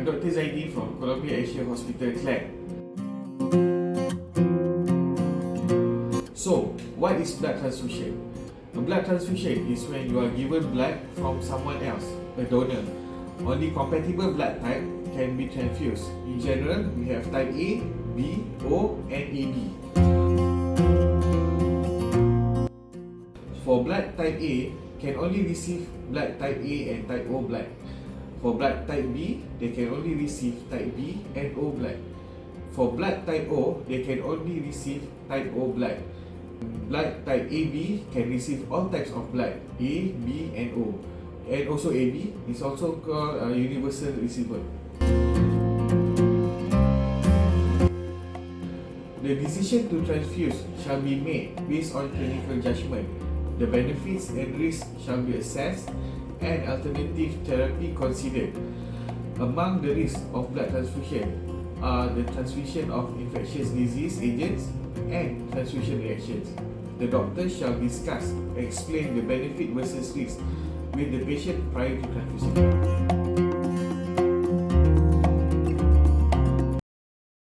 I'm Dr. Zaidi from Columbia Asia Hospital, Klang. So, what is blood transfusion? A blood transfusion is when you are given blood from someone else, a donor. Only compatible blood type can be transfused. In general, we have type A, B, O, and AB. For blood type A, can only receive blood type A and type O blood. For blood type B, they can only receive type B and O blood. For blood type O, they can only receive type O blood. Blood type AB can receive all types of blood, A, B and O. And also AB is also called a universal receiver. The decision to transfuse shall be made based on clinical judgment. The benefits and risks shall be assessed and alternative therapy considered. Among the risks of blood transfusion are the transmission of infectious disease agents and transfusion reactions. The doctor shall discuss and explain the benefit versus risk with the patient prior to transfusion.